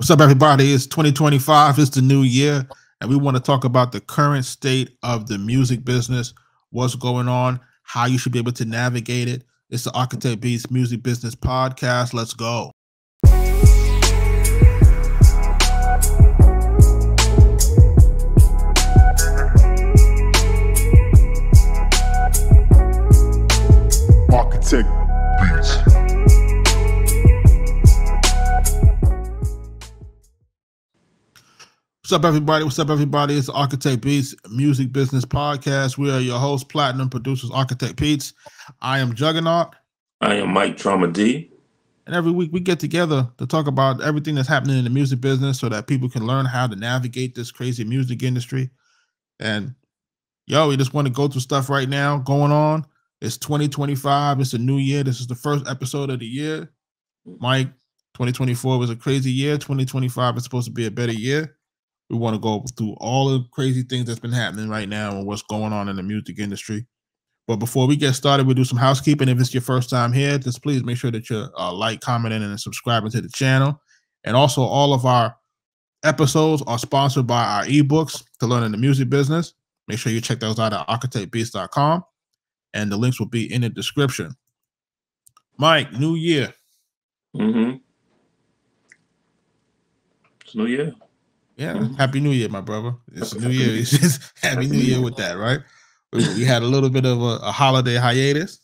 What's up, everybody? It's 2025. It's the new year, and we want to talk about the current state of the music business, what's going on, how you should be able to navigate it. It's the Arkatech Beatz Music Business Podcast. Let's go. Arkatech Beatz. What's up, everybody? What's up, everybody? It's the Arkatech Beatz Music Business Podcast. We are your hosts, platinum producers, Arkatech Beatz. I am Juggernaut. I am Mike Trauma D. And every week we get together to talk about everything that's happening in the music business so that people can learn how to navigate this crazy music industry. And yo, we just want to go through stuff right now going on. It's 2025. It's a new year. This is the first episode of the year. Mike, 2024 was a crazy year. 2025 is supposed to be a better year. We want to go through all the crazy things that's been happening right now and what's going on in the music industry. But before we get started, we'll do some housekeeping. If it's your first time here, just please make sure that you're like, commenting, and subscribing to the channel. And also, all of our episodes are sponsored by our ebooks to learn in the music business. Make sure you check those out at arkatechbeatz.com. And the links will be in the description. Mike, new year. Mm-hmm. It's new year. Yeah, Happy New Year, my brother. It's a new year. It's just Happy New Year with that, right? We had a little bit of a holiday hiatus,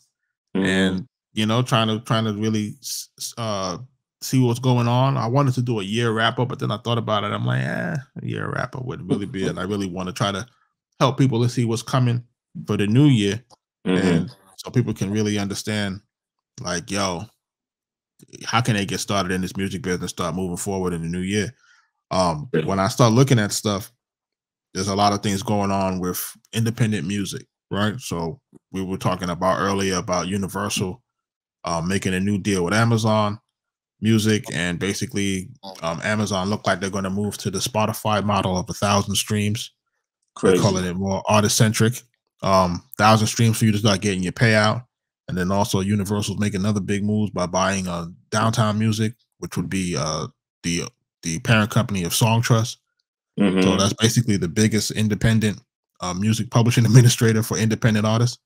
and trying to really see what's going on. I wanted to do a year wrap up, but then I thought about it. I'm like, a year wrap up wouldn't really be it. I really want to try to help people to see what's coming for the new year, and so people can really understand, like, yo, how can they get started in this music business, start moving forward in the new year. When I start looking at stuff, there's a lot of things going on with independent music, right? So we were talking about earlier about Universal making a new deal with Amazon Music, and basically Amazon looked like they're going to move to the Spotify model of 1,000 streams. Crazy. They're calling it more artist-centric. 1,000 streams for you to start getting your payout. And then also Universal's making another big move by buying Downtown Music, which would be the parent company of Song Trust. So that's basically the biggest independent music publishing administrator for independent artists.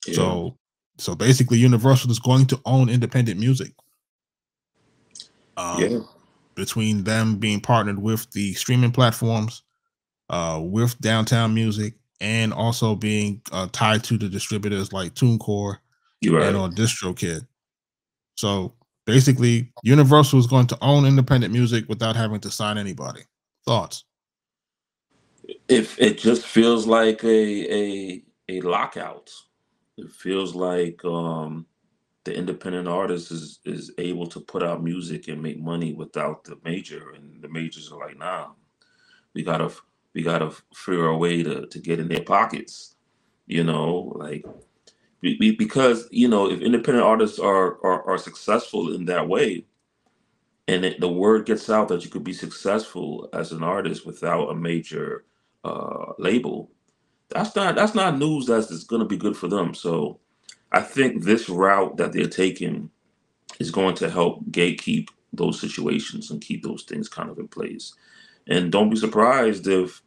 Yeah. So basically Universal is going to own independent music. Between them being partnered with the streaming platforms, with Downtown Music, and also being tied to the distributors like TuneCore and on DistroKid. So basically, Universal is going to own independent music without having to sign anybody. Thoughts? If it just feels like a lockout, it feels like the independent artist is able to put out music and make money without the major, and the majors are like, nah, we gotta figure a way to get in their pockets, like. Because if independent artists are successful in that way, and the word gets out that you could be successful as an artist without a major label, that's not news that's going to be good for them. So I think this route that they're taking is going to help gatekeep those situations and keep those things kind of in place. And don't be surprised if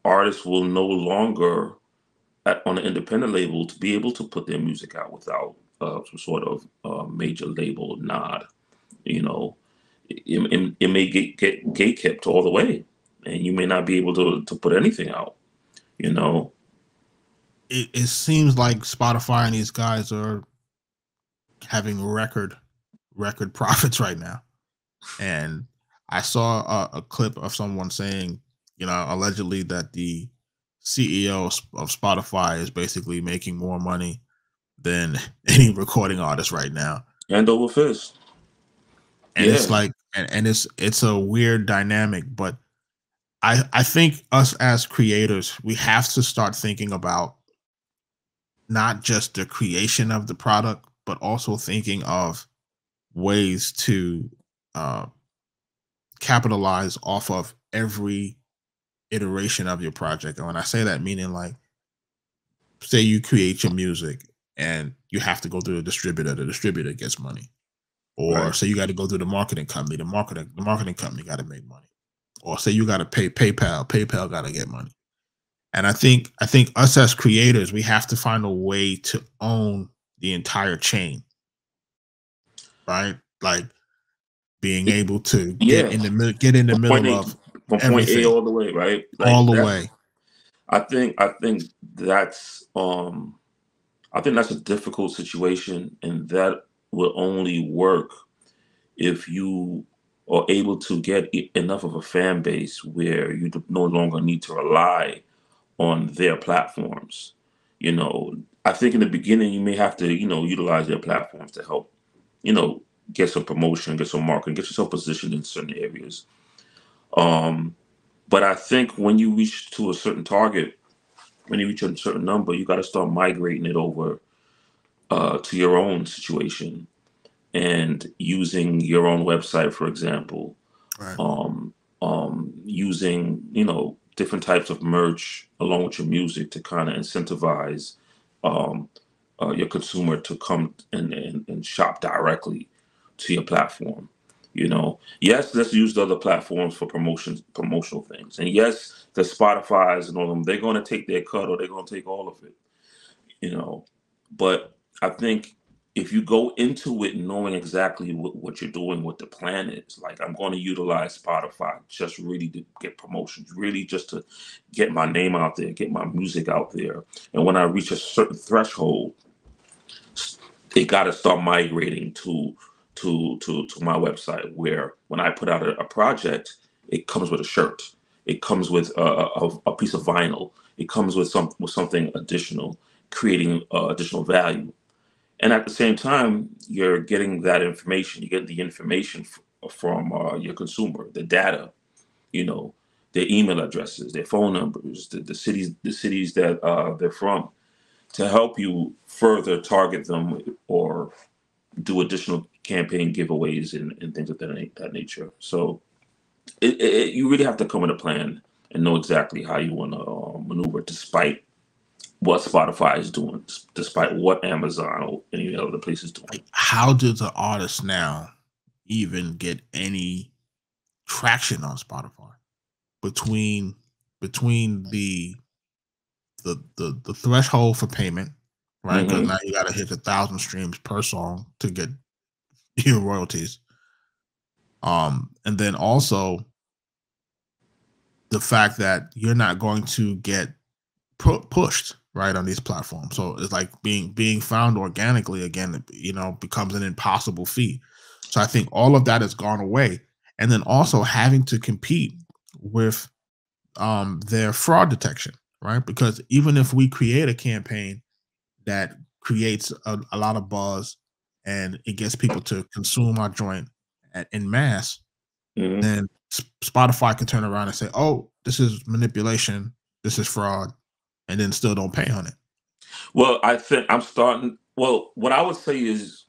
artists will no longer on an independent label to be able to put their music out without some sort of major label nod. It may get gatekept all the way, and you may not be able to put anything out. It seems like Spotify and these guys are having record profits right now. And I saw a clip of someone saying, allegedly that the CEO of Spotify is basically making more money than any recording artist right now. Hand over fist. And it's like, and it's a weird dynamic, but I think us as creators, we have to start thinking about not just the creation of the product, but also thinking of ways to capitalize off of every iteration of your project. And when I say that, meaning like, say you create your music and you have to go through a distributor, the distributor gets money. Or say you got to go through the marketing company. The marketing company got to make money. Or say you got to pay PayPal. PayPal got to get money. And I think us as creators, we have to find a way to own the entire chain, right? Like being able to get in the middle of from point A everything, all the way, right? Like all the way. I think that's a difficult situation, and that will only work if you are able to get enough of a fan base where you no longer need to rely on their platforms. You know, I think in the beginning you may have to, utilize their platforms to help, get some promotion, get some marketing, get yourself positioned in certain areas. But I think when you reach to a certain target, when you reach a certain number, you got to start migrating it over to your own situation and using your own website, for example. Right. Using different types of merch along with your music to kind of incentivize your consumer to come and shop directly to your platform. Yes, let's use the other platforms for promotional things, and yes, the Spotify's and all of them, they're going to take their cut or they're going to take all of it. But I think if you go into it knowing exactly what you're doing, what the plan is, like I'm going to utilize Spotify just really to get promotions, really just to get my name out there, get my music out there. And when I reach a certain threshold, it got to start migrating to my website, where when I put out a project, it comes with a shirt, it comes with a piece of vinyl, it comes with something additional, creating additional value. And at the same time, you're getting that information. You get the information from your consumer, the data, their email addresses, their phone numbers, the cities that they're from, to help you further target them or do additional campaign giveaways and things of that nature. So you really have to come with a plan and know exactly how you want to maneuver, despite what Spotify is doing, despite what Amazon or any other place is doing. Like, how does the artist now even get any traction on Spotify between the threshold for payment, right? Because now you got to hit 1,000 streams per song to get your royalties. And then also the fact that you're not going to get pushed right on these platforms. So it's like being found organically again, becomes an impossible feat. So I think all of that has gone away. And then also having to compete with their fraud detection, right? Because even if we create a campaign that creates a lot of buzz and it gets people to consume our joint in mass, then Spotify can turn around and say, oh, this is manipulation, this is fraud, and then still don't pay on it. Well, I think what I would say is,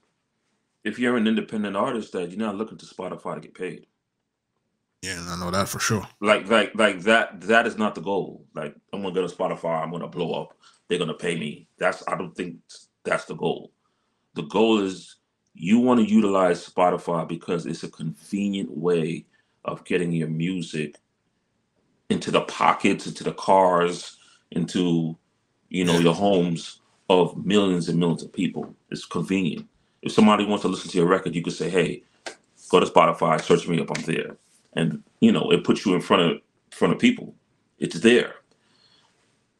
if you're an independent artist, that you're not looking to Spotify to get paid. Yeah, I know that for sure. Like that is not the goal. Like, I'm gonna go to Spotify, I'm gonna blow up, they're gonna pay me. I don't think that's the goal. The goal is you want to utilize Spotify because it's a convenient way of getting your music into the pockets, into the cars, into your homes of millions and millions of people. It's convenient. If somebody wants to listen to your record, you could say, hey, go to Spotify, search me up, I'm there. And it puts you in front of people. It's there.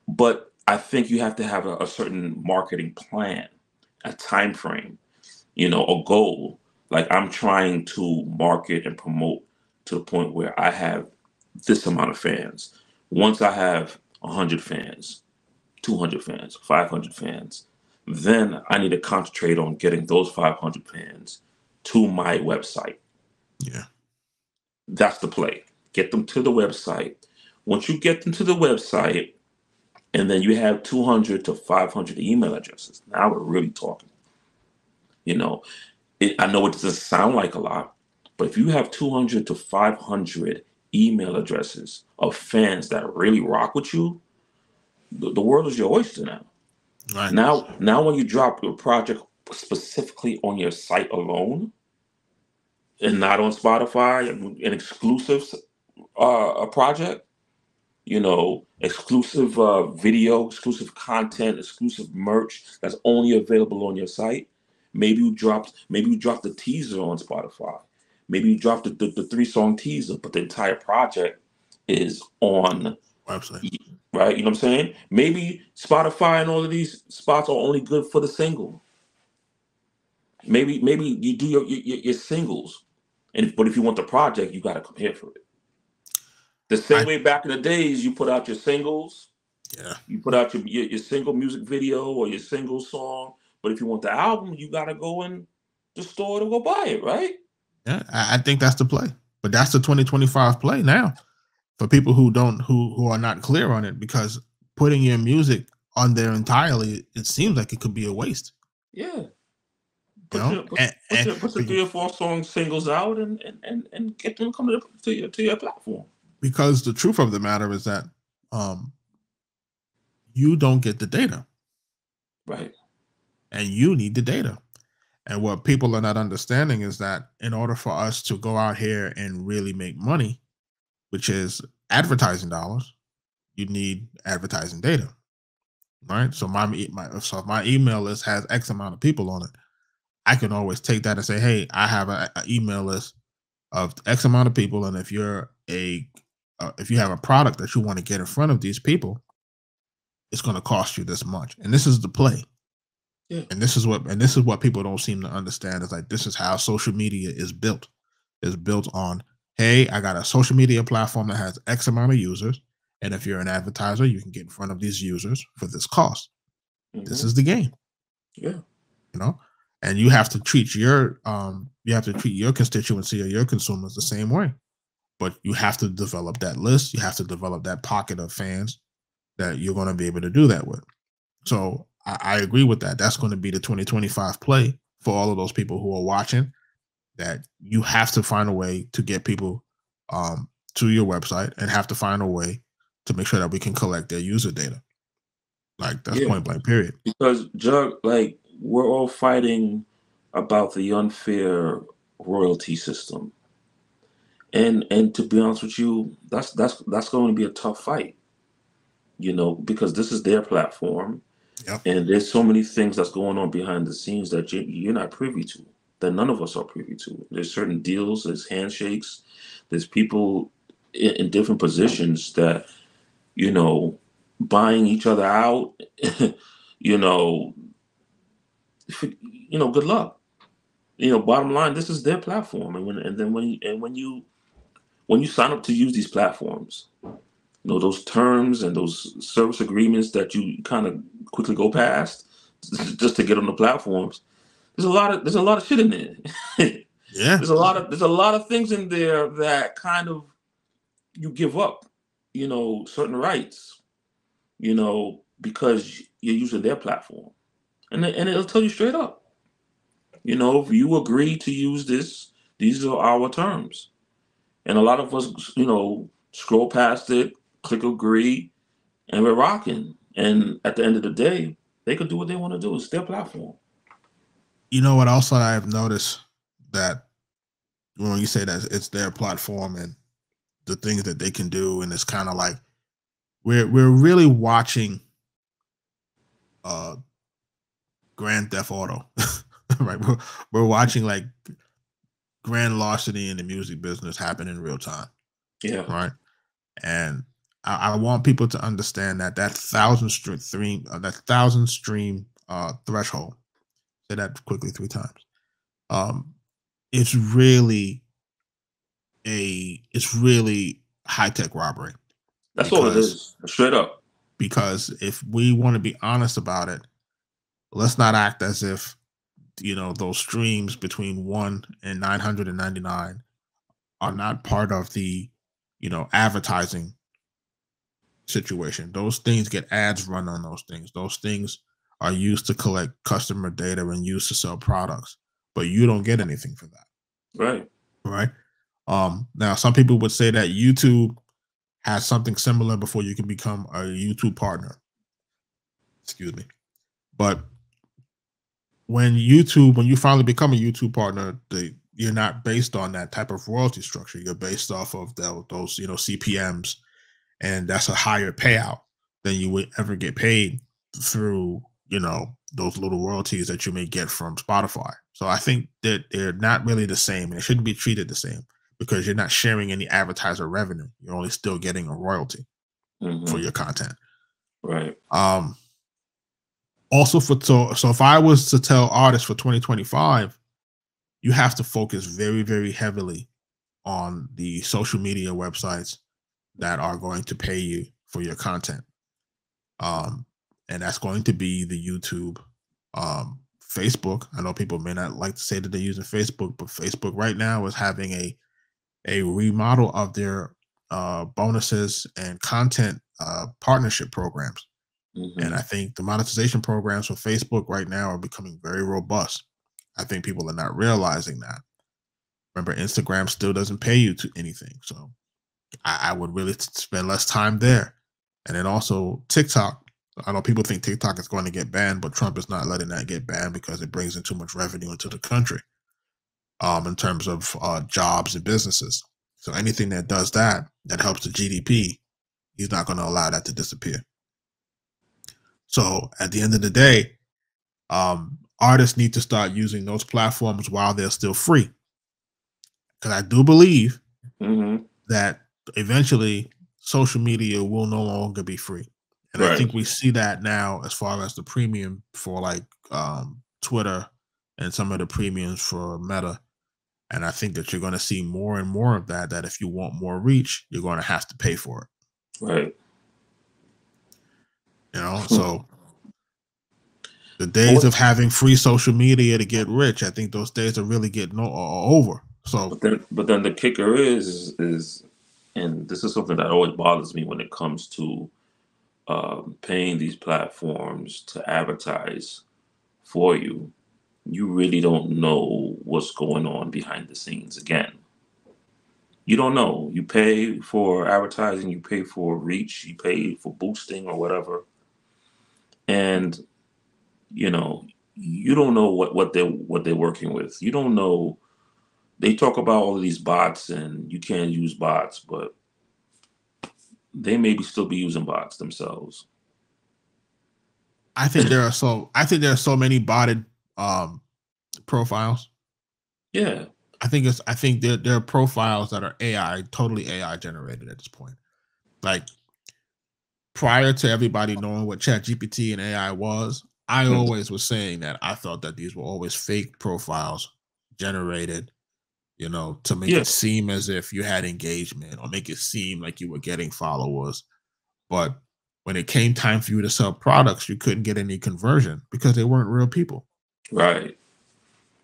But I think you have to have a certain marketing plan, a time frame, a goal. Like, I'm trying to market and promote to the point where I have this amount of fans. Once I have 100 fans, 200 fans, 500 fans, then I need to concentrate on getting those 500 fans to my website. Yeah. That's the play. Get them to the website. Once you get them to the website, and then you have 200 to 500 email addresses, now we're really talking. I know it doesn't sound like a lot, but if you have 200 to 500 email addresses of fans that really rock with you, the world is your oyster now. Right. Now when you drop your project specifically on your site alone, and not on Spotify, an exclusive a project, exclusive video, exclusive content, exclusive merch that's only available on your site. Maybe you dropped the teaser on Spotify. Maybe you dropped the 3-song teaser, but the entire project is on website. right. You know what I'm saying? Maybe Spotify and all of these spots are only good for the single. Maybe you do your singles, but if you want the project, you got to come here for it. The same way back in the days, you put out your singles, yeah, you put out your single music video or your single song. But if you want the album, you got to go in the store to go buy it, right? Yeah, I think that's the play. But that's the 2025 play now for people who are not clear on it, because putting your music on there entirely, it seems like it could be a waste. Yeah. Put your 3 or 4 song singles out and get them coming to your platform. Because the truth of the matter is that you don't get the data. Right. And you need the data. And what people are not understanding is that in order for us to go out here and really make money, which is advertising dollars, you need advertising data, right? So if my email list has X amount of people on it, I can always take that and say, hey, I have an email list of X amount of people, and if you're if you have a product that you want to get in front of these people, it's going to cost you this much. And this is the play. Yeah. And this is what people don't seem to understand, is like, this is how social media is built. It's built on, hey, I got a social media platform that has X amount of users, and if you're an advertiser, you can get in front of these users for this cost. This is the game. Yeah. And you have to treat your constituency or your consumers the same way. But you have to develop that list. You have to develop that pocket of fans that you're going to be able to do that with. So I agree with that. That's going to be the 2025 play for all of those people who are watching, that you have to find a way to get people to your website, and have to find a way to make sure that we can collect their user data. Like, that's point blank, period. Because, Jug, like, we're all fighting about the unfair royalty system. And to be honest with you, that's going to be a tough fight, because this is their platform. Yep. And there's so many things that's going on behind the scenes that you're not privy to, that none of us are privy to. There's certain deals, there's handshakes, there's people in different positions that, buying each other out, good luck. Bottom line, this is their platform. And when you sign up to use these platforms, those terms and those service agreements that you kind of quickly go past just to get on the platforms, there's a lot of shit in there. Yeah. There's a lot of things in there that kind of you give up, certain rights, because you're using their platform. And it'll tell you straight up, if you agree to use this, these are our terms. And a lot of us, scroll past it, click agree, and we're rocking. And at the end of the day, they could do what they want to do. It's their platform. You know what else I've noticed, that when you say that it's their platform and the things that they can do, and it's kind of like we're really watching Grand Theft Auto, right? We're watching like grand larceny in the music business happen in real time. Yeah. Right. And I want people to understand that 1,000 stream threshold. Say that quickly 3 times. It's really high-tech robbery. That's all it is, straight up. Because if we want to be honest about it, let's not act as if those streams between 1 and 999 are not part of the advertising situation. Those things get ads run on those things. Those things are used to collect customer data and used to sell products, but you don't get anything for that. Right. Now some people would say that YouTube has something similar before you can become a YouTube partner. Excuse me. But when you finally become a YouTube partner, you're not based on that type of royalty structure. You're based off of those CPMs, and that's a higher payout than you would ever get paid through those little royalties that you may get from Spotify. So I think that they're not really the same, and they shouldn't be treated the same because you're not sharing any advertiser revenue. You're only still getting a royalty for your content. Right. Also, so if I was to tell artists for 2025, you have to focus very, very heavily on the social media websites that are going to pay you for your content. And that's going to be the YouTube, Facebook. I know people may not like to say that they're using Facebook, but Facebook right now is having a remodel of their bonuses and content partnership programs. And I think the monetization programs for Facebook right now are becoming very robust. I think people are not realizing that. Remember, Instagram still doesn't pay you to anything. So I would really spend less time there. And then also TikTok. I know people think TikTok is going to get banned, but Trump is not letting that get banned because it brings in too much revenue into the country in terms of jobs and businesses. So anything that does that helps the GDP, he's not going to allow that to disappear. So at the end of the day, artists need to start using those platforms while they're still free. Because I do believe that eventually social media will no longer be free. And I think we see that now as far as the premium for like Twitter and some of the premiums for Meta. And I think that you're going to see more and more of that if you want more reach, you're going to have to pay for it. Right. So the days of having free social media to get rich, I think those days are really getting over. So, but then the kicker is, and this is something that always bothers me when it comes to paying these platforms to advertise for you. You really don't know what's going on behind the scenes. Again, you don't know. You pay for advertising, you pay for reach, you pay for boosting or whatever, and you don't know what they're working with. You don't know. They talk about all of these bots and you can't use bots, but they maybe still be using bots themselves. I think there are so many botted profiles. Yeah. I think there are profiles that are totally AI generated at this point. Like prior to everybody knowing what ChatGPT and AI was, I always was saying that I felt that these were always fake profiles generated, to make it seem as if you had engagement or make it seem like you were getting followers. But when it came time for you to sell products, you couldn't get any conversion because they weren't real people. Right.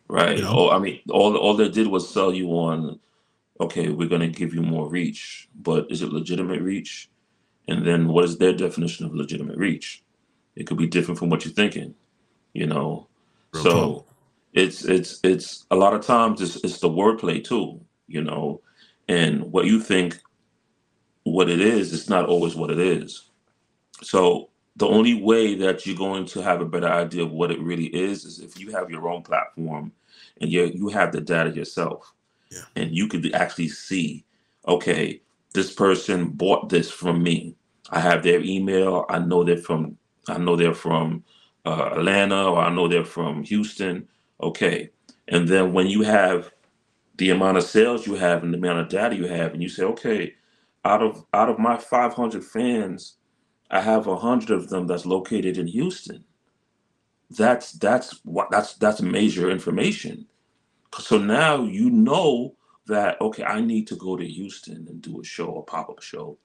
Oh, I mean, all they did was sell you on, okay, we're going to give you more reach, but is it legitimate reach? And then what is their definition of legitimate reach? It could be different from what you're thinking, So it's a lot of times it's the wordplay too, and what you think what it is, it's not always what it is. So the only way that you're going to have a better idea of what it really is if you have your own platform and you have the data yourself. Yeah. And you could actually see, okay, this person bought this from me. I have their email. I know they're from Atlanta, or I know they're from Houston. Okay. And then when you have the amount of sales you have and the amount of data you have, and you say, okay, out of my 500 fans, I have 100 of them that's located in Houston. That's major information. So now you know that, okay, I need to go to Houston and do a show, a pop-up show,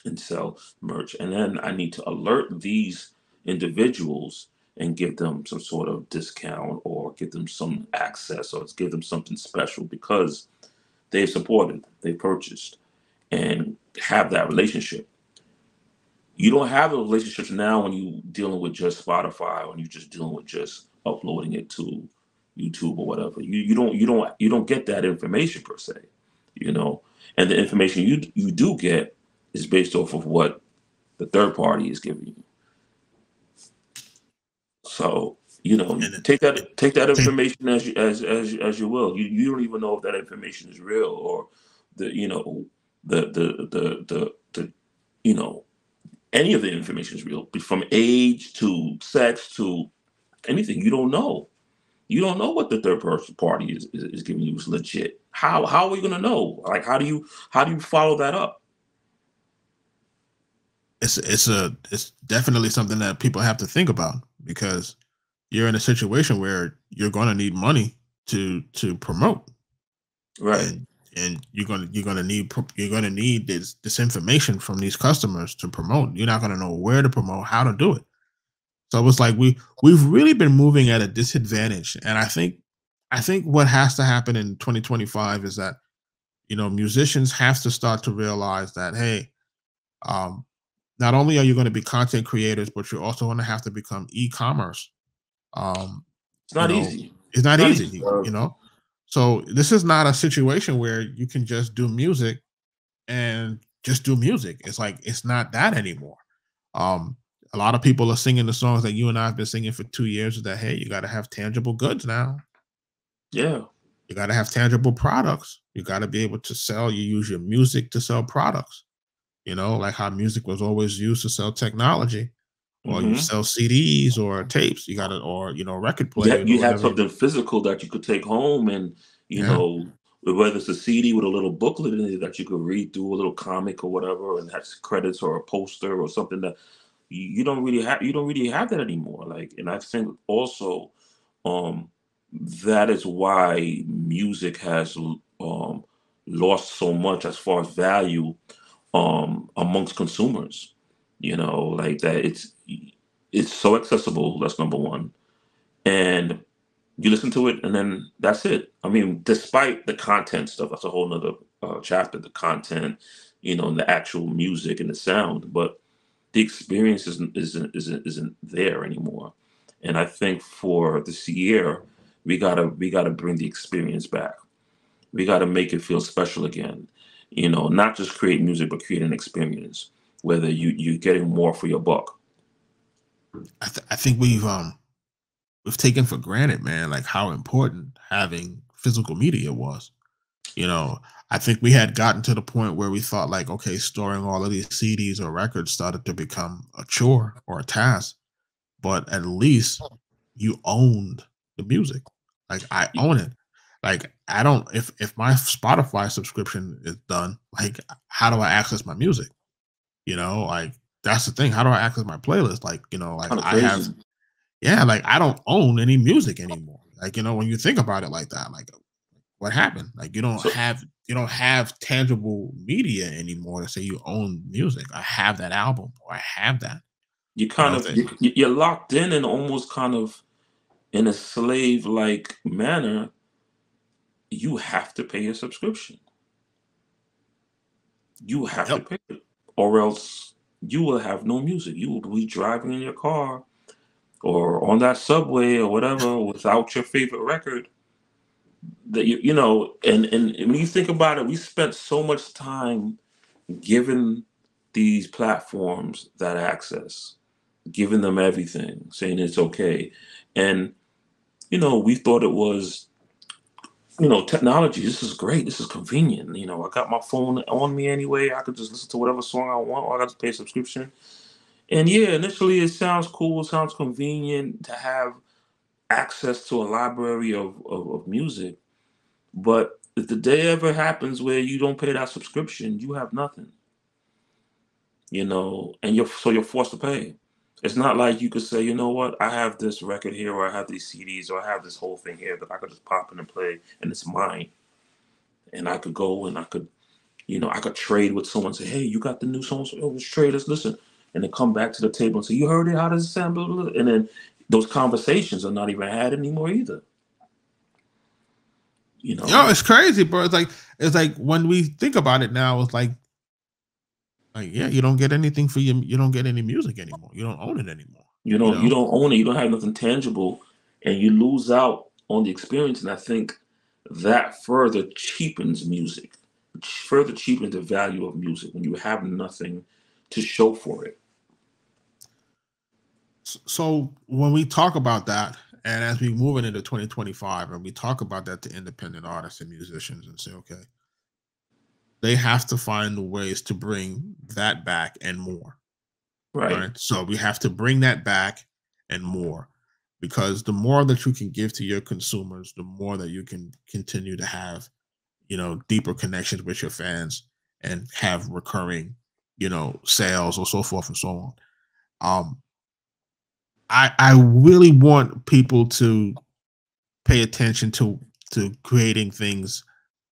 and sell merch. And then I need to alert these individuals and give them some sort of discount or give them some access or give them something special because they've supported, they purchased, and have that relationship. You don't have those relationships now when you're dealing with just Spotify or you're just dealing with just uploading it to YouTube or whatever. You don't get that information per se, and the information you do get is based off of what the third party is giving you. So You know, And take that information as you will. You don't even know if that information is real, or the you know the you know any of the information is real, from age to sex to anything. You don't know. You don't know what the third person party is giving you is legit. How are we gonna know? Like, how do you follow that up? it's definitely something that people have to think about, because you're in a situation where you're going to need money to promote, Right. and you're going to need this information from these customers to promote. You're not going to know where to promote, how to do it. So it's like we've really been moving at a disadvantage, and I think what has to happen in 2025 is that, musicians have to start to realize that, hey, um, not only are you going to be content creators, but you're also going to have to become e-commerce. Um, It's you not know, easy. it's not Not easy, easy. So this is not a situation where you can just do music and just do music. It's like, it's not that anymore. Um, a lot of people are singing the songs that you and I have been singing for 2 years. Is that, hey, you got to have tangible goods now. Yeah. You got to have tangible products. You got to be able to sell. You use your music to sell products. Like how music was always used to sell technology, or you Hmm. sell CDs or tapes. You got it, or record Yeah, players or you had whatever. something physical that you could take home, and Yeah, whether it's a CD with a little booklet in it that you could read through, a little comic or whatever, and has credits or a poster or something that you don't really have. You don't really have that anymore. Like, and I think also, um, that is why music has lost so much as far as value amongst consumers. Like that it's so accessible. That's number one, and you listen to it, and then that's it. I mean, despite the content stuff, that's a whole nother chapter. The content, and the actual music and the sound, but the experience isn't there anymore. And I think for this year, we gotta bring the experience back. We gotta make it feel special again. Not just create music, but create an experience, whether you're getting more for your buck. I think we've taken for granted, man, like how important having physical media was. You know, I think we had gotten to the point where we thought, like, okay, storing all of these CDs or records started to become a chore or a task, but at least you owned the music. Like, I own it. Like, I don't, if my Spotify subscription is done, like, how do I access my music? Like, that's the thing. How do I access my playlist? Like, like Kind of I have, crazy. yeah, like I don't own any music anymore. Like, when you think about it like that, like, what happened? Like, So you don't have tangible media anymore to say you own music. I have that album, or I have that. you kind of That you're locked in and almost kind of in a slave like manner. You have to pay a subscription. You have to yep. pay it, or else you will have no music. You will be driving in your car or on that subway or whatever without your favorite record. That and when you think about it, we spent so much time giving these platforms that access, giving them everything, saying it's okay, and we thought it was technology. This is great. This is convenient. I got my phone on me anyway. I could just listen to whatever song I want, or I got to pay a subscription. And yeah, initially it sounds cool, it sounds convenient to have access to a library of music. But if the day ever happens where you don't pay that subscription, you have nothing. And you're forced to pay. It's not like you could say, you know what, I have this record here, or I have these CDs, or I have this whole thing here that I could just pop in and play, and it's mine. And I could go and I could trade with someone, say, hey, you got the new song, so let's trade, let's listen. And then come back to the table and say, you heard it? How does it sound? Blah, blah, blah. And then those conversations are not even had anymore either. It's crazy, bro. It's like when we think about it now, it's like, yeah, you don't get anything for you don't get any music anymore. You don't own it anymore. You don't own it, you don't have nothing tangible, and you lose out on the experience. And I think that further cheapens music, further cheapens the value of music when you have nothing to show for it. So when we talk about that, And as we move into 2025 and we talk about that to independent artists and musicians and say, okay, they have to find ways to bring that back and more. Right. So we have to bring that back and more, because the more that you can give to your consumers, the more that you can continue to have, deeper connections with your fans and have recurring, sales or so forth and so on. I really want people to pay attention to creating things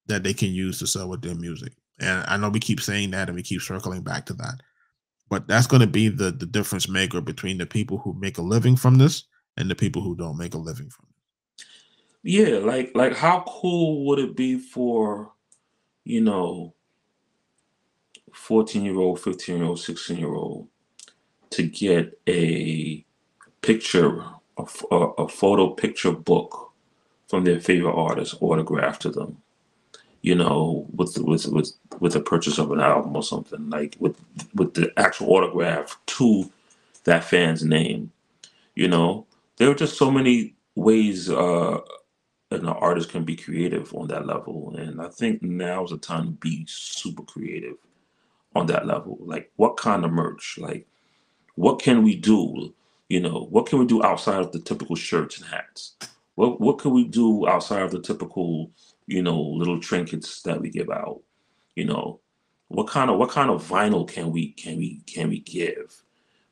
that they can use to sell with their music. And I know we keep saying that and we keep circling back to that. But that's going to be the difference maker between the people who make a living from this and the people who don't make a living from it. Yeah, like how cool would it be for, 14-year-old, 15-year-old, 16-year-old to get a picture, a photo picture book from their favorite artist autographed to them, with the purchase of an album or something, like with the actual autograph to that fan's name. There are just so many ways an artist can be creative on that level, and I think now is the time to be super creative on that level. Like, what kind of merch? Like, what can we do? What can we do outside of the typical shirts and hats? What can we do outside of the typical, little trinkets that we give out? You know, what kind of vinyl can we give?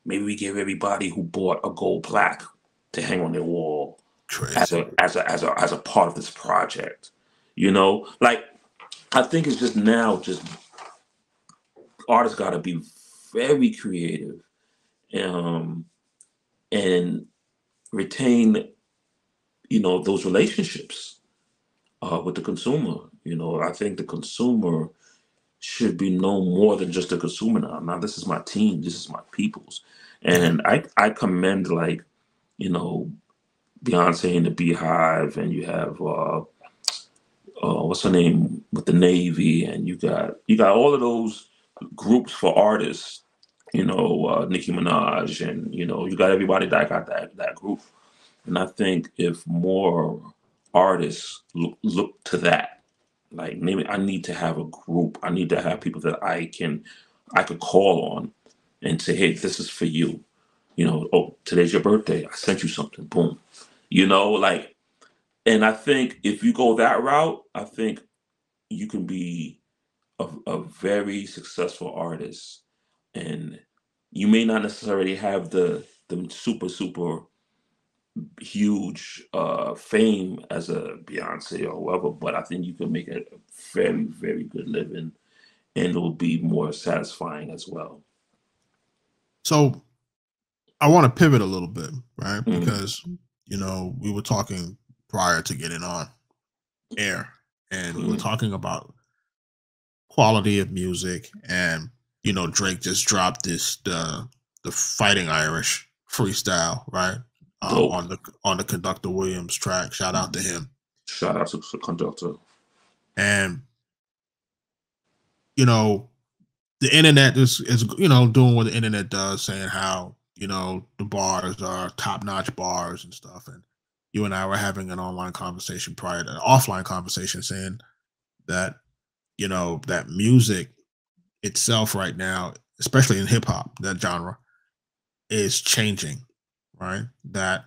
Maybe we give everybody who bought a gold plaque to hang on their wall as Crazy. a part of this project. Like, I think it's just now, just artists got to be very creative, um, and retain, those relationships with the consumer. I think the consumer should be no more than just a consumer now. Now, this is my team, this is my people's, and I commend, like, Beyonce and the Beehive, and you have what's her name with the Navy, and you got all of those groups for artists. Nicki Minaj, and you got everybody that got that group. And I think if more artists look to that, like, maybe I need to have a group. I need to have people that I could call on and say, hey, this is for you. Oh, today's your birthday. I sent you something. Boom. Like, and I think if you go that route, I think you can be a very successful artist, and you may not necessarily have the super super huge fame as a Beyonce or whoever, but I think you can make a very, very good living, and it will be more satisfying as well. So I want to pivot a little bit, right? Mm. Because, we were talking prior to getting on air, and we were talking about quality of music, and, Drake just dropped the Fighting Irish freestyle, right? On the Conductor Williams track. Shout out to him. Shout out to the Conductor. And the internet is doing what the internet does, saying how the bars are top-notch bars and stuff. And you and I were having an online conversation prior to an offline conversation, saying that that music itself right now, especially in hip-hop, that genre, is changing, right? That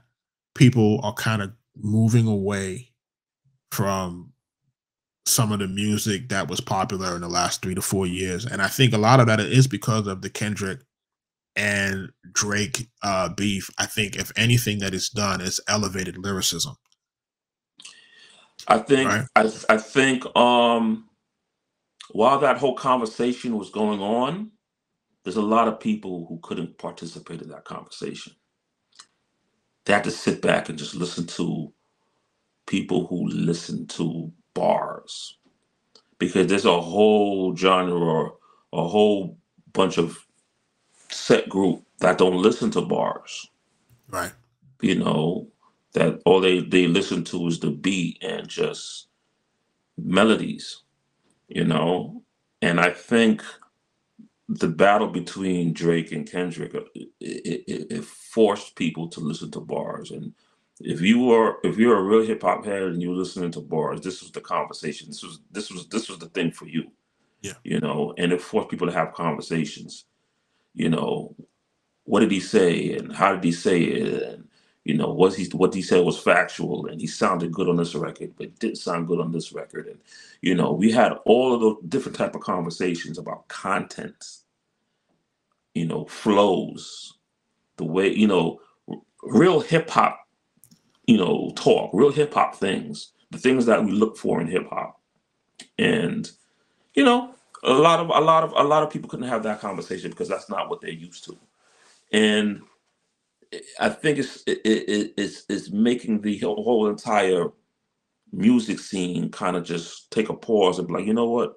people are kind of moving away from some of the music that was popular in the last 3 to 4 years. And I think a lot of that is because of the Kendrick and Drake beef. I think if anything that it's done is elevated lyricism. I think, right? I think while that whole conversation was going on, there's a lot of people who couldn't participate in that conversation. They had to sit back and just listen to people who listen to bars, because there's a whole genre or a whole bunch of set group that don't listen to bars. Right. That all they listen to is the beat and just melodies, and I think the battle between Drake and Kendrick, it forced people to listen to bars, and If you're a real hip hop head and you're listening to bars, this was the conversation. This was the thing for you. Yeah. You know, and it forced people to have conversations. You know, what did he say and how did he say it? And you know, what he said was factual and he sounded good on this record, but it didn't sound good on this record. And you know, we had all of those different type of conversations about content, you know, flows, the way, you know, real hip hop, you know, talk, real hip hop things, the things that we look for in hip hop. And, you know, a lot of people couldn't have that conversation because that's not what they're used to. And I think it's making the whole entire music scene kind of just take a pause and be like, you know what?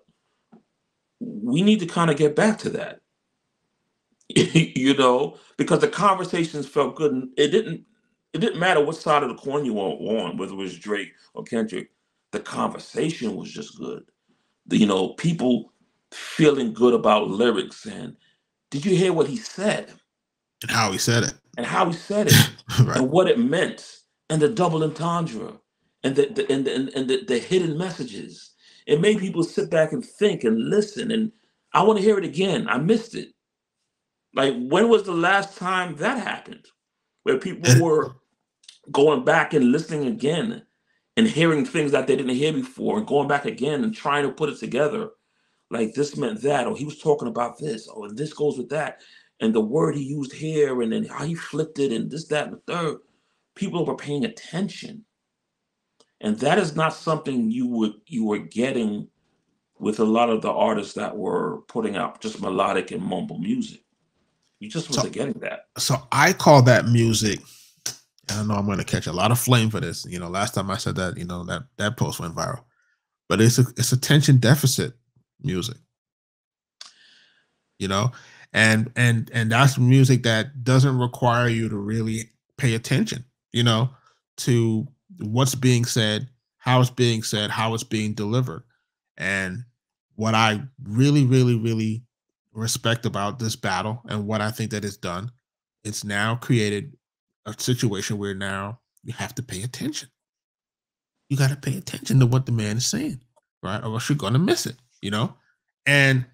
We need to kind of get back to that. You know, because the conversations felt good and it didn't matter what side of the coin you were on, whether it was Drake or Kendrick. The conversation was just good. You know, people feeling good about lyrics and did you hear what he said And how he said it. and how he said it Right. and what it meant and the double entendre and the hidden messages. It made people sit back and think and listen. And I want to hear it again. I missed it. Like, when was the last time that happened? Where people And were going back and listening again and hearing things that they didn't hear before and going back again and trying to put it together. Like, this meant that, or he was talking about this, or this goes with that. And the word he used here, and then how he flipped it, and this, that, and the third. People were paying attention. And that is not something you were getting with a lot of the artists that were putting out just melodic and mumble music. You just wasn't getting that. So I call that music. I know I'm going to catch a lot of flame for this. You know, last time I said that, you know, that post went viral. But it's attention deficit music. You know, and that's music that doesn't require you to really pay attention, you know, to what's being said, how it's being said, how it's being delivered. And what I really, really, really respect about this battle and what I think that it's done, it's now created a situation where now you have to pay attention. You got to pay attention to what the man is saying, right? Or else you're going to miss it, you know? And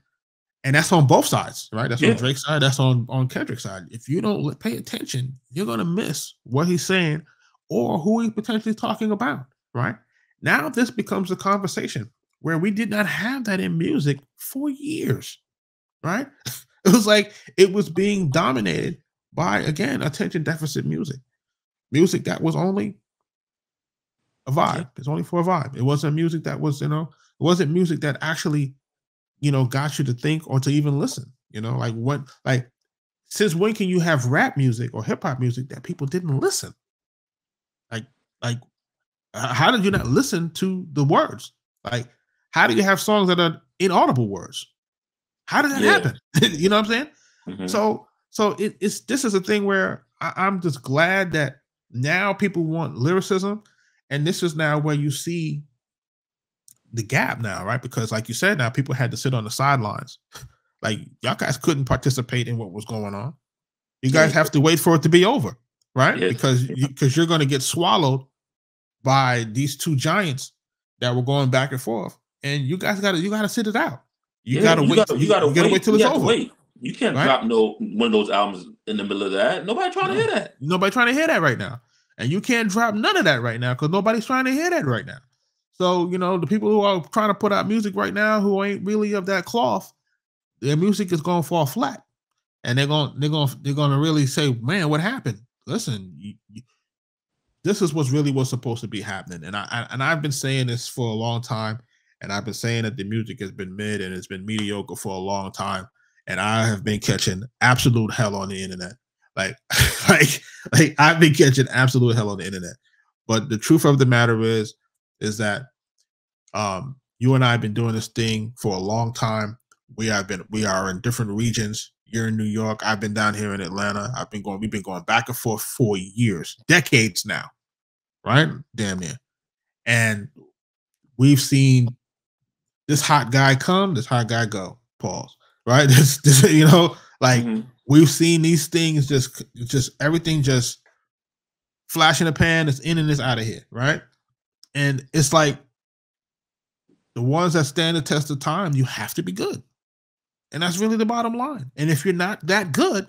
that's on both sides, right? That's on Drake's side. That's on Kendrick's side. If you don't pay attention, you're going to miss what he's saying or who he's potentially talking about, right? Now this becomes a conversation where we did not have that in music for years, right? It was like it was being dominated by, again, attention deficit music. Music that was only a vibe. It's only for a vibe. It wasn't music that was, you know, it wasn't music that actually, you know, got you to think or to even listen. You know, like what, like, since when can you have rap music or hip hop music that people didn't listen? Like, how did you not listen to the words? Like, how do you have songs that are inaudible words? How did that happen? You know what I'm saying? Mm-hmm. So it's this is a thing where I'm just glad that now people want lyricism, and this is now where you see the gap now, right? Because like you said, now people had to sit on the sidelines. Like, y'all guys couldn't participate in what was going on. You guys have to wait for it to be over, right? Because you're going to get swallowed by these two giants that were going back and forth, and you guys got to sit it out. You got to wait. You got to wait till it's over. You can't drop one of those albums in the middle of that. Nobody trying to hear that. Nobody trying to hear that right now, and you can't drop none of that right now because nobody's trying to hear that right now. So, you know, the people who are trying to put out music right now who ain't really of that cloth, their music is going to fall flat, and they're going to really say, "Man, what happened? Listen, this is what's supposed to be happening." And I've been saying this for a long time, and I've been saying that the music has been mid and it's been mediocre for a long time, and I have been catching absolute hell on the internet. Like I've been catching absolute hell on the internet. But the truth of the matter is that you and I have been doing this thing for a long time. We are in different regions. You're in New York. I've been down here in Atlanta. We've been going back and forth for years, decades now, right? Damn near. And we've seen this hot guy come, this hot guy go. Pause. Right? This you know, like we've seen these things just everything just flash in the pan, it's in and it's out of here, right? And it's like the ones that stand the test of time, you have to be good. And that's really the bottom line. And if you're not that good,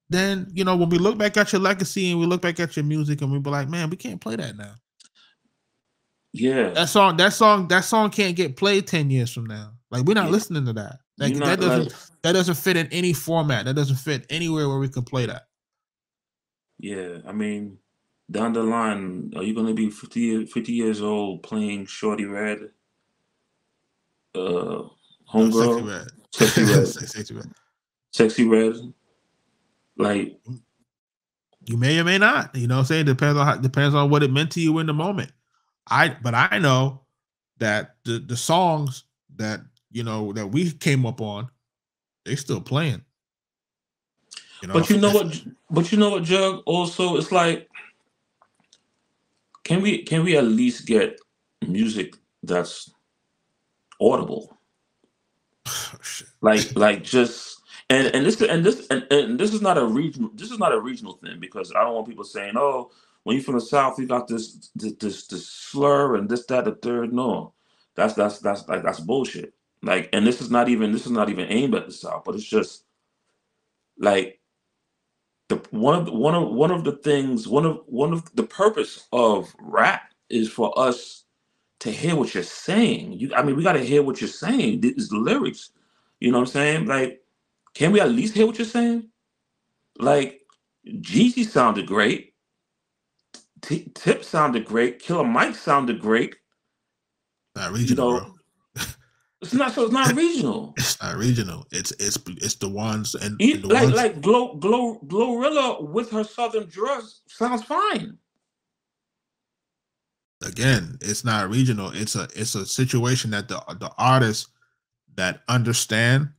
then, you know, when we look back at your legacy and we look back at your music and we be like, man, we can't play that now. Yeah. That song can't get played 10 years from now. Like, we're not listening to that. Like, that doesn't fit in any format. That doesn't fit anywhere where we can play that. Yeah. I mean, down the line, are you going to be 50 years old playing Shorty Red? Homegirl? Sexy Red. Sexy Red. Sexy Red. Like, you may or may not. You know what I'm saying? Depends on what it meant to you in the moment. But I know that the songs that, you know, that we came up on, they still playing. You know? But you know what, Jug? Also, it's like, can we at least get music that's audible? Oh, shit. Like just and this is not a regional thing, because I don't want people saying, oh, when you're from the South, you got this slur and this, that, the third. No, that's bullshit. Like, and this is not even aimed at the South, but it's just like one of the purpose of rap is for us to hear what you're saying. I mean, we got to hear what you're saying. This is the lyrics. You know what I'm saying? Like, can we at least hear what you're saying? Like, Jeezy sounded great. Tip sounded great. Killer Mike sounded great. Not regional, bro. It's not regional. It's not regional. It's the ones and like Glorilla with her Southern dress sounds fine. Again, it's not regional. It's a situation that the artists that understand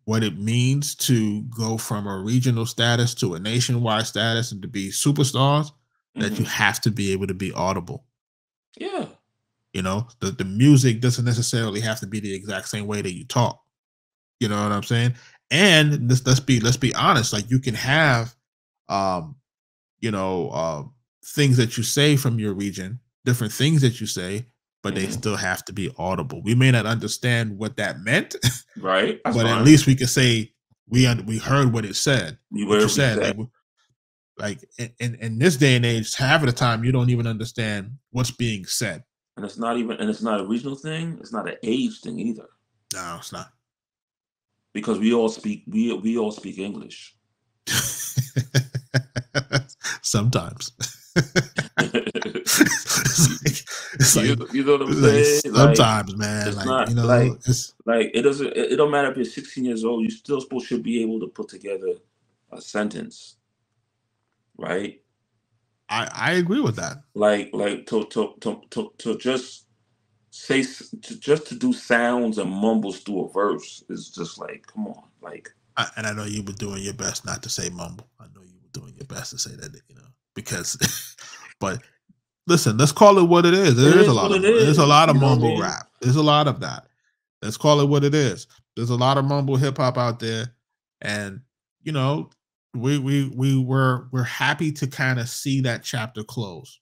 what it means to go from a regional status to a nationwide status and to be superstars, that you have to be able to be audible. Yeah. You know, the music doesn't necessarily have to be the exact same way that you talk. You know what I'm saying? And let's be honest. Like, you can have, things that you say from your region, different things that you say, but they still have to be audible. We may not understand what that meant, right? But at least we could say we heard what it said. What you said. Like in this day and age, half of the time you don't even understand what's being said. And it's not a regional thing. It's not an age thing either. No, it's not. Because we all speak English. Sometimes. You know what I'm saying? Sometimes, man. It's not, you know, like it don't matter if you're 16 years old, you still should be able to put together a sentence. Right? I agree with that. Like to just say, just to do sounds and mumbles through a verse is just like, come on, like. And I know you were doing your best not to say mumble. I know you were doing your best to say that, you know, because, but listen, let's call it what it is. There's a lot of mumble rap. There's a lot of that. Let's call it what it is. There's a lot of mumble hip hop out there, and you know, we're happy to kind of see that chapter close.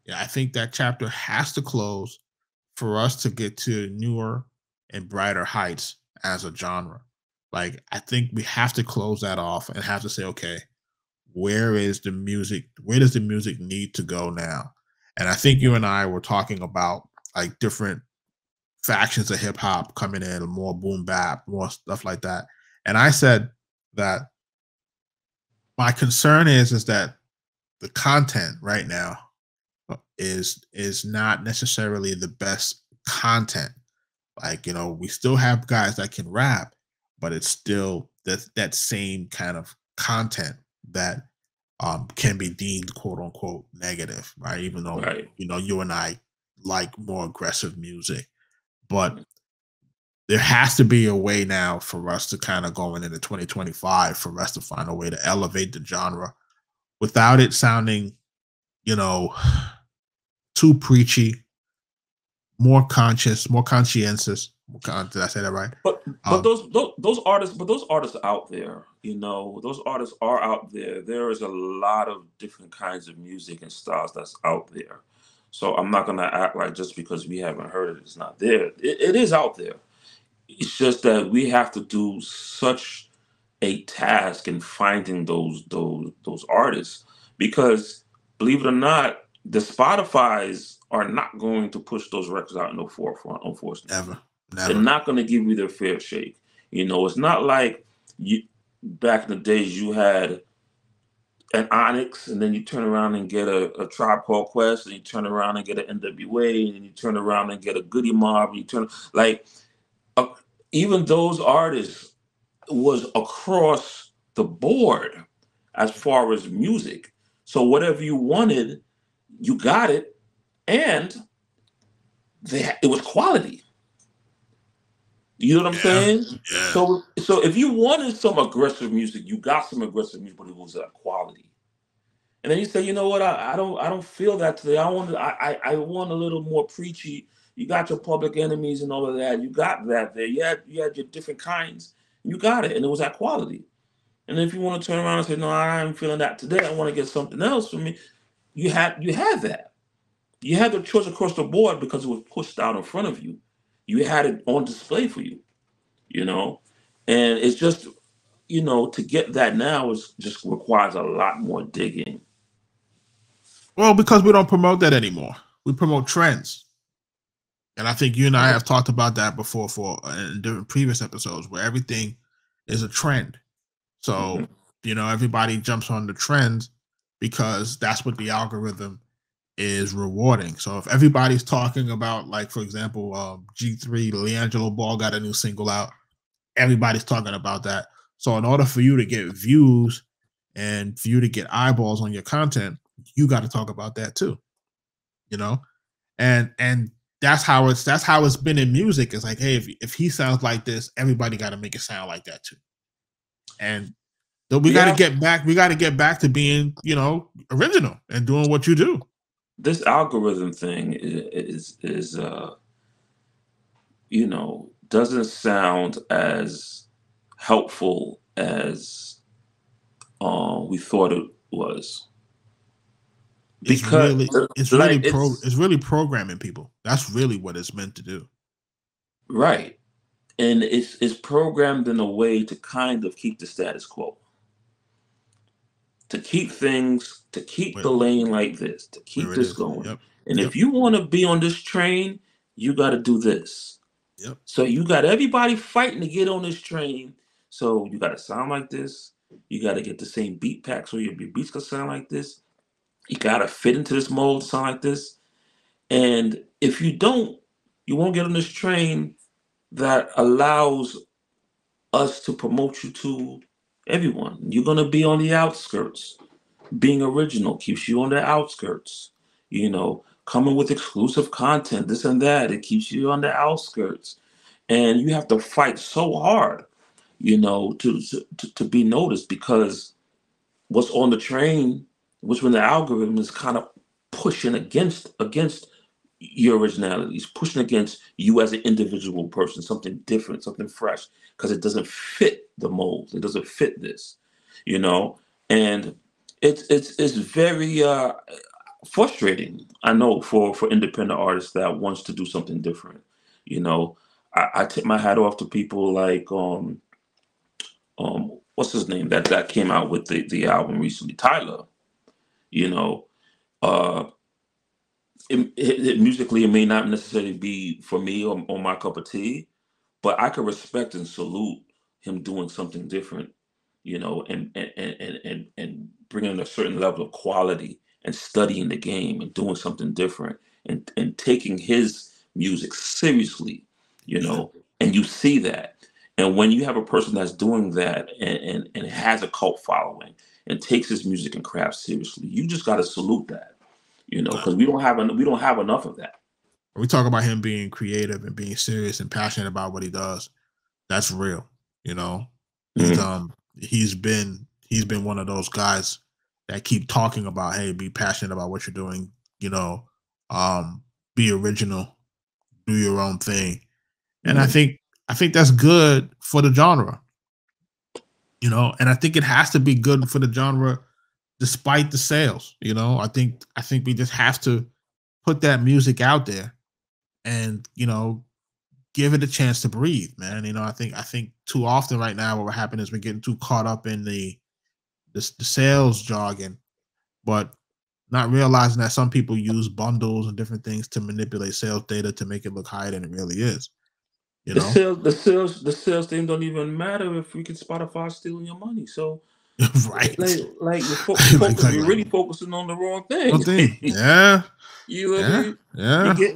Yeah, I think that chapter has to close for us to get to newer and brighter heights as a genre. Like, I think we have to close that off and have to say, okay, where is the music? Where does the music need to go now? And I think you and I were talking about like different factions of hip hop coming in, more boom bap, more stuff like that. And I said that my concern is that the content right now is not necessarily the best content. Like, you know, we still have guys that can rap, but it's still that same kind of content that can be deemed quote unquote negative, right? Even though, you know, you and I like more aggressive music, but there has to be a way now for us to kind of go into 2025 for us to find a way to elevate the genre without it sounding, you know, too preachy, more conscious, more conscientious. Did I say that right? But those artists are out there. You know, those artists are out there. There is a lot of different kinds of music and styles that's out there. So I'm not gonna act like just because we haven't heard it, it's not there. It is out there. It's just that we have to do such a task in finding those artists, because believe it or not, the Spotify's are not going to push those records out in the forefront, unfortunately. They're Never. not going to give you their fair shake. You know, it's not like you back in the days you had an Onyx, and then you turn around and get a Tribe Called Quest, and you turn around and get an NWA, and then you turn around and get a Goody Mob, and you turn like uh, even those artists was across the board as far as music. So whatever you wanted, you got it, and it was quality. You know what I'm saying? Yeah. So if you wanted some aggressive music, you got some aggressive music, but it was quality. And then you say, you know what? I don't feel that today. I want a little more preachy. You got your Public Enemies and all of that. You got that there. You had your different kinds. You got it, and it was that quality. And if you want to turn around and say, no, I'm feeling that today, I want to get something else from me, you had that. You had the choice across the board because it was pushed out in front of you. You had it on display for you, you know? And it's just, you know, to get that now is just requires a lot more digging. Well, because we don't promote that anymore. We promote trends. And I think you and I have talked about that before in different previous episodes, where everything is a trend. So, you know, everybody jumps on the trends because that's what the algorithm is rewarding. So if everybody's talking about, like, for example, G3, LiAngelo Ball got a new single out, everybody's talking about that. So in order for you to get views and for you to get eyeballs on your content, you got to talk about that too, you know? And that's how it's been in music. It's like, hey, if he sounds like this, everybody got to make it sound like that too. And we got to get back. We got to get back to being, you know, original and doing what you do. This algorithm thing is you know, doesn't sound as helpful as we thought it was. Because it's really programming people. That's really what it's meant to do. Right. And it's programmed in a way to kind of keep the status quo. To keep the lane like this, to keep this going. Yep. And if you want to be on this train, you got to do this. Yep. So you got everybody fighting to get on this train. So you got to sound like this. You got to get the same beat pack so your beats can sound like this. You got to fit into this mold to sound like this. And if you don't, you won't get on this train that allows us to promote you to everyone. You're going to be on the outskirts. Being original keeps you on the outskirts. You know, coming with exclusive content, this and that, it keeps you on the outskirts. And you have to fight so hard, you know, to be noticed, because what's on the train, which when the algorithm is kind of pushing against your originalities, pushing against you as an individual person, something different, something fresh, because it doesn't fit the mold. It doesn't fit this, you know, and it's very frustrating, I know, for independent artists that wants to do something different. You know, I tip my hat off to people like what's his name that came out with the album recently, Tyler. You know, musically it may not necessarily be for me or my cup of tea, but I could respect and salute him doing something different, you know, and bringing a certain level of quality and studying the game and doing something different and taking his music seriously, you know, and you see that. And when you have a person that's doing that and has a cult following and takes his music and craft seriously, you just got to salute that, you know, because we don't have enough of that. We talk about him being creative and being serious and passionate about what he does. That's real, you know. He's been one of those guys that keep talking about, hey, be passionate about what you're doing, you know, be original, do your own thing. And I think that's good for the genre, you know, and I think it has to be good for the genre despite the sales, you know. I think we just have to put that music out there and, you know, give it a chance to breathe, man. You know, I think too often right now what happening is we're getting too caught up in the sales jargon, but not realizing that some people use bundles and different things to manipulate sales data to make it look higher than it really is. You know, The sales thing don't even matter if freaking Spotify stealing your money. So right? you're you're Like really focusing on the wrong thing. one thing, yeah, You know what I yeah, mean? You yeah. get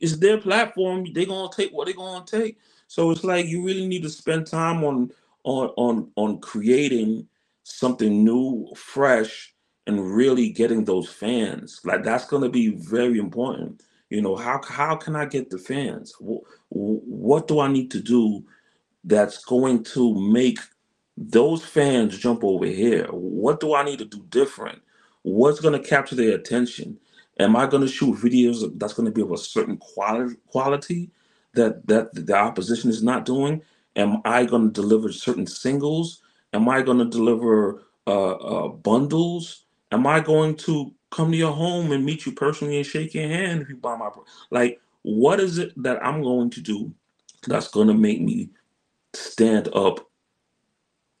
it's their platform. They gonna take what they gonna take. So it's like you really need to spend time on creating something new, fresh, and really getting those fans. Like that's gonna be very important. You know, how can I get the fans? What do I need to do that's going to make those fans jump over here? What do I need to do different? What's going to capture their attention? Am I going to shoot videos that's going to be of a certain quality that the opposition is not doing? Am I going to deliver certain singles? Am I going to deliver bundles? Am I going to come to your home and meet you personally and shake your hand if you buy my like? What is it that I'm going to do that's going to make me stand up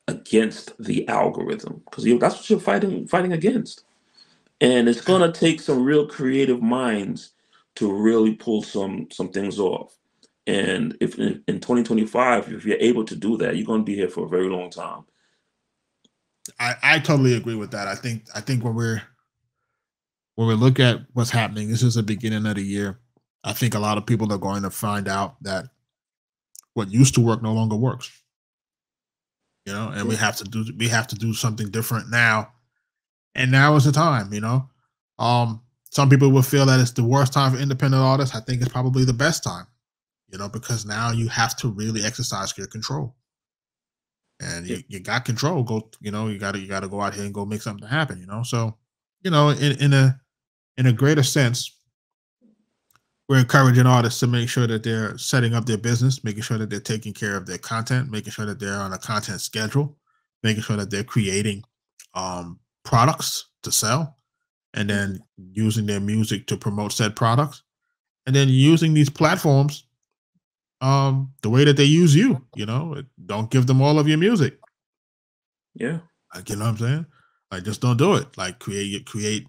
against the algorithm? Because that's what you're fighting against, and it's going to take some real creative minds to really pull some things off. And if in 2025, if you're able to do that, you're going to be here for a very long time. I totally agree with that. I think when we look at what's happening, this is the beginning of the year. I think a lot of people are going to find out that what used to work no longer works. You know, and Yeah. we have to do something different now. And now is the time, you know. Some people will feel that it's the worst time for independent artists. I think it's probably the best time, you know, because now you have to really exercise your control. And Yeah. you got control. Go, you know, you gotta go out here and go make something happen, you know. So, you know, in a greater sense, we're encouraging artists to make sure that they're setting up their business, making sure that they're taking care of their content, making sure that they're on a content schedule, making sure that they're creating products to sell, and Mhm. then using their music to promote said products, and then using these platforms the way that they use you. You know, don't give them all of your music. Yeah. Like, you know what I'm saying? Like, just don't do it. Like, create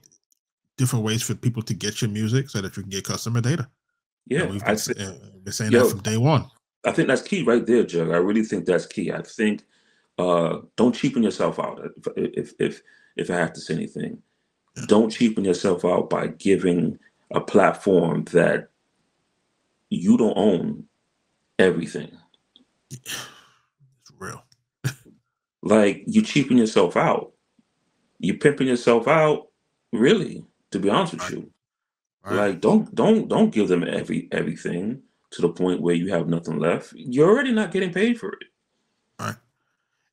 different ways for people to get your music so that you can get customer data. And Yeah. we've I think, been saying that yo, from day one. I think that's key right there, Jug. I really think that's key. I think don't cheapen yourself out. If I have to say anything, Yeah, don't cheapen yourself out by giving a platform that you don't own everything. it's real. Like you cheapen yourself out. You pimping yourself out, really, to be honest with Right, you. right, Like don't give them everything to the point where you have nothing left. You're already not getting paid for it. right.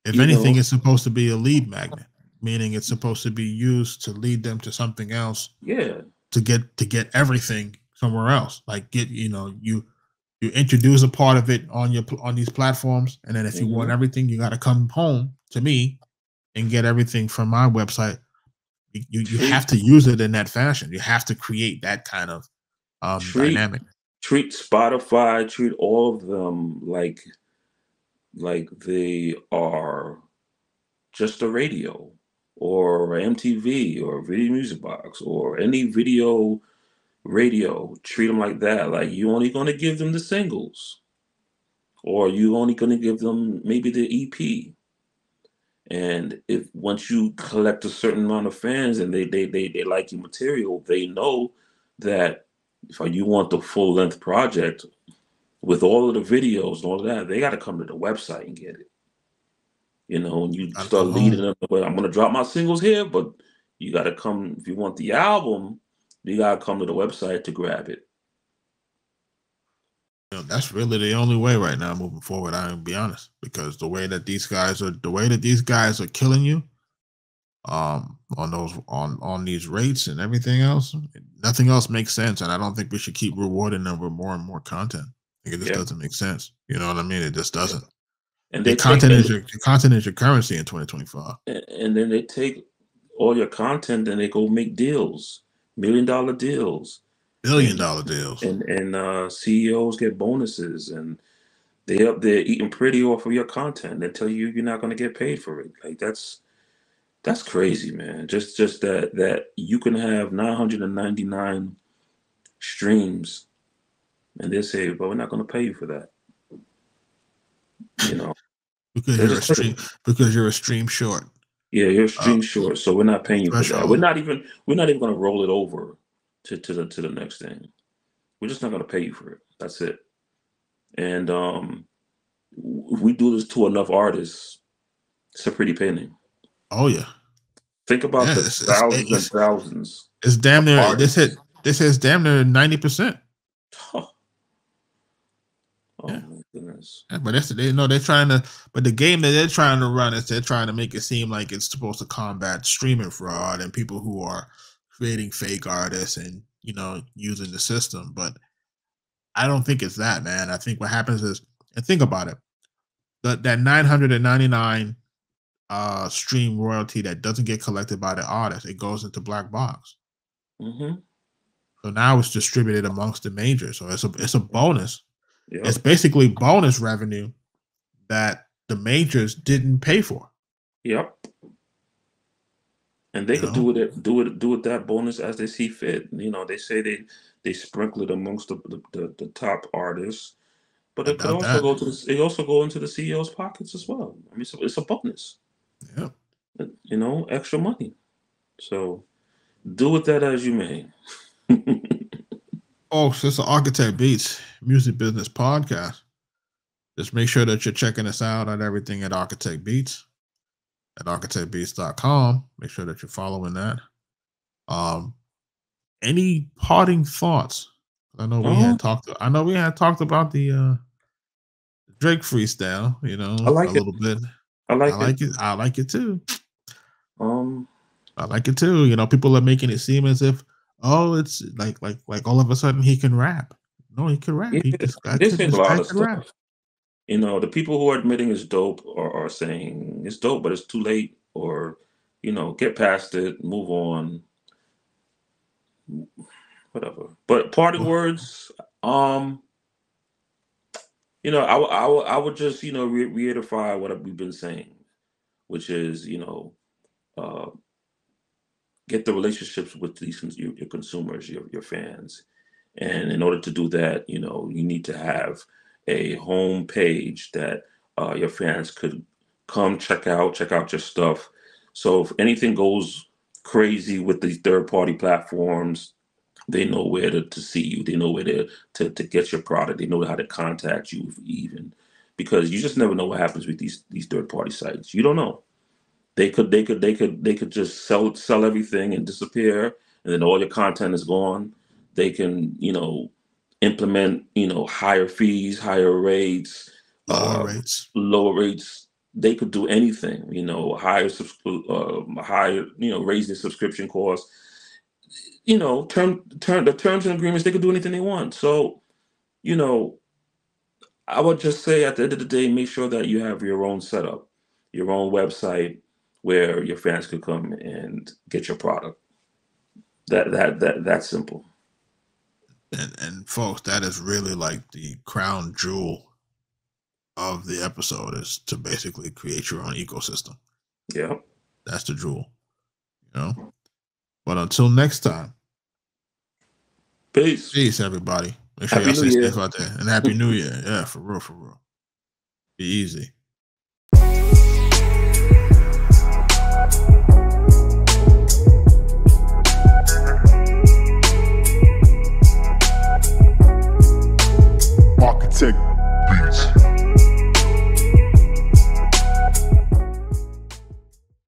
If You anything, know? it's supposed to be a lead magnet, meaning it's supposed to be used to lead them to something else Yeah. to get everything somewhere else. Like get, you know, you introduce a part of it on on these platforms, and then if you want Hmm. everything, you got to come home to me and get everything from my website. You have Treat to use it in that fashion. You have to create that kind of treat dynamic. treat Spotify, treat all of them like they are just a radio or MTV or Video Music Box or any video radio. Treat them like that. Like you only going to give them the singles, or you only going to give them maybe the EP. And if once you collect a certain amount of fans and they like your material, they know that if you want the full length project with all of the videos and all of that, they got to come to the website and get it. You know, and you Got to start come leading home. them. Well, I'm gonna drop my singles here, but you got to come if you want the album. You got to come to the website to grab it. You know, that's really the only way right now moving forward. I'm gonna be honest, because the way that these guys are killing you, on these rates and everything else. Nothing else makes sense, and I don't think we should keep rewarding them with more and more content. It just doesn't make sense. You know what I mean? It just doesn't. And your content is your currency in 2025. And then they take all your content and they go make deals, $1 million deals, $1 billion deals, and CEOs get bonuses, and they up there eating pretty off of your content. They tell you you're not going to get paid for it. Like that's crazy, man. Just that you can have 999 streams, and they say, "But we're not going to pay you for that." You know, because you're a stream short. Yeah, you're a stream short, so we're not paying you for that. We're not even going to roll it over to the next thing. We're just not going to pay you for it. That's it. And if we do this to enough artists, it's a pretty penny. Oh yeah. Think about the thousands and thousands. It's damn near. This has damn near 90%. Oh my goodness. Yeah, but they're trying to, but the game that they're trying to run is they're trying to make it seem like it's supposed to combat streaming fraud and people who are creating fake artists and, you know, using the system. But I don't think it's that, man. I think what happens is, and think about it, that 999 stream royalty that doesn't get collected by the artist, it goes into black box. Mm-hmm. So now it's distributed amongst the majors. So it's a bonus. Yep. It's basically bonus revenue that the majors didn't pay for. Yep. And they could do it that bonus as they see fit. You know, they say they sprinkle it amongst the top artists, but it could also go into the CEO's pockets as well. I mean, it's a bonus. Yeah. You know, extra money. So do with that as you may. Oh, so it's the Arkatech Beatz Music Business Podcast. Just make sure that you're checking us out on everything at Arkatech Beatz, at arkatechbeats.com. Make sure that you're following that. Any parting thoughts? I know we had talked about the Drake freestyle, you know, I like a little bit. I like it. I like it too. I like it too. You know, people are making it seem as if, oh, it's like all of a sudden he can rap. No, he can rap. Yeah, this is a lot of stuff. Rap. You know, the people who are admitting it's dope are saying it's dope, but it's too late, or, you know, get past it, move on, whatever. But parting words, you know, I would just, you know, reiterate what we've been saying, which is, you know, get the relationships with your consumers, your fans. And in order to do that, you know, you need to have a home page that your fans could come check out your stuff. So if anything goes crazy with these third-party platforms, they know where to see you. They know where to get your product. They know how to contact you even, because you just never know what happens with these third-party sites. You don't know. They could just sell everything and disappear, and then all your content is gone. They can, you know, implement, you know, higher fees, higher rates, lower rates. They could do anything, you know, higher, you know, raise the subscription costs. You know, the terms and agreements. They could do anything they want. So, you know, I would just say at the end of the day, make sure that you have your own setup, your own website, where your fans could come and get your product. That's simple. And folks, that is really like the crown jewel of the episode, is to basically create your own ecosystem. Yeah. That's the jewel. You know? But until next time. Peace. Peace, everybody. Make sure y'all stay safe out there. And Happy New Year. Yeah, for real, for real. Be easy. Arkatech.